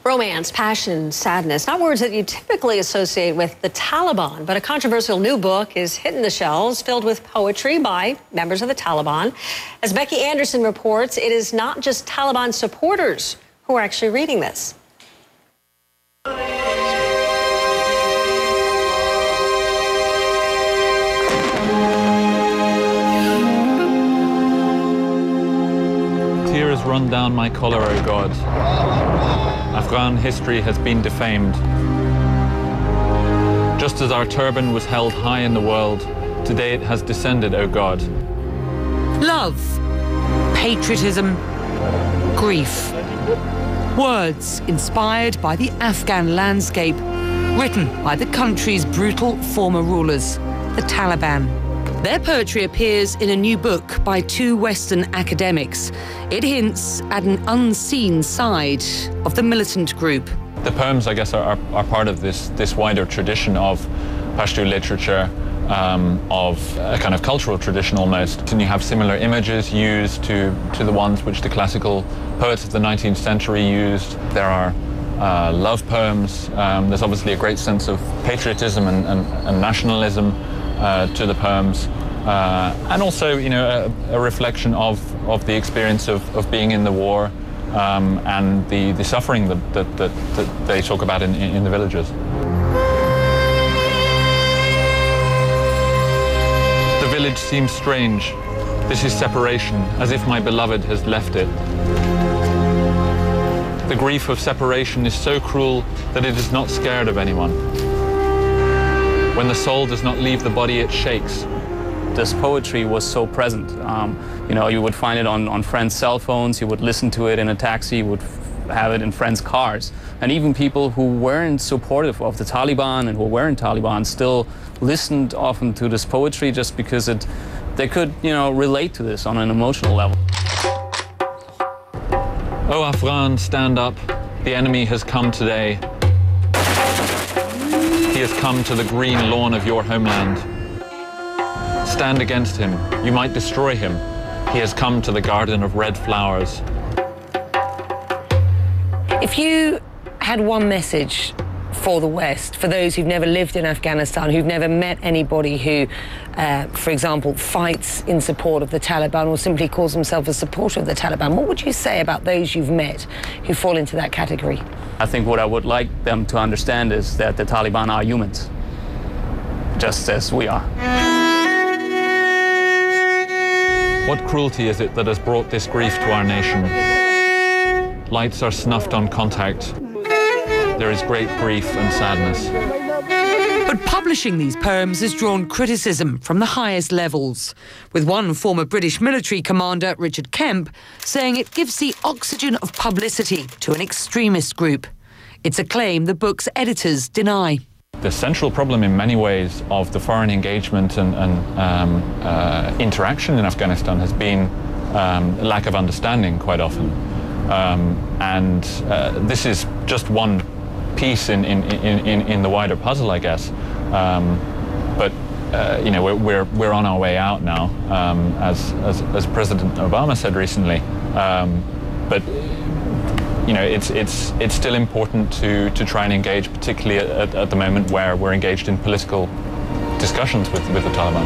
Romance, passion, sadness, not words that you typically associate with the Taliban, but a controversial new book is hitting the shelves filled with poetry by members of the Taliban. As Becky Anderson reports, it is not just Taliban supporters who are actually reading this. Tears run down my collar, O God. Afghan history has been defamed. Just as our turban was held high in the world, today it has descended, O God. Love, patriotism, grief. Words inspired by the Afghan landscape, written by the country's brutal former rulers, the Taliban. Their poetry appears in a new book by two Western academics. It hints at an unseen side of the militant group. The poems, I guess, are part of this wider tradition of Pashto literature, of a kind of cultural tradition almost. And you have similar images used to the ones which the classical poets of the 19th century used. There are love poems. There's obviously a great sense of patriotism and nationalism to the poems, and also, you know, a reflection of the experience of being in the war and the suffering that they talk about in the villages. The village seems strange. This is separation, as if my beloved has left it. The grief of separation is so cruel that it is not scared of anyone. When the soul does not leave the body, it shakes. This poetry was so present. You know, you would find it on friends' cell phones, you would listen to it in a taxi, you would have it in friends' cars. And even people who weren't supportive of the Taliban and who weren't Taliban still listened often to this poetry just because they could, you know, relate to this on an emotional level. Oh, Afghan, stand up. The enemy has come today. He has come to the green lawn of your homeland. Stand against him. You might destroy him. He has come to the garden of red flowers. If you had one message for the West, for those who've never lived in Afghanistan, who've never met anybody who, for example, fights in support of the Taliban or simply calls himself a supporter of the Taliban, what would you say about those you've met who fall into that category? I think what I would like them to understand is that the Taliban are humans, just as we are. What cruelty is it that has brought this grief to our nation? Lights are snuffed on contact. There is great grief and sadness. But publishing these poems has drawn criticism from the highest levels, with one former British military commander, Richard Kemp, saying it gives the oxygen of publicity to an extremist group. It's a claim the book's editors deny. The central problem in many ways of the foreign engagement and interaction in Afghanistan has been lack of understanding quite often. This is just one piece in the wider puzzle, I guess. You know, we're on our way out now, as President Obama said recently. But you know, it's still important to try and engage, particularly at the moment where we're engaged in political discussions with the Taliban.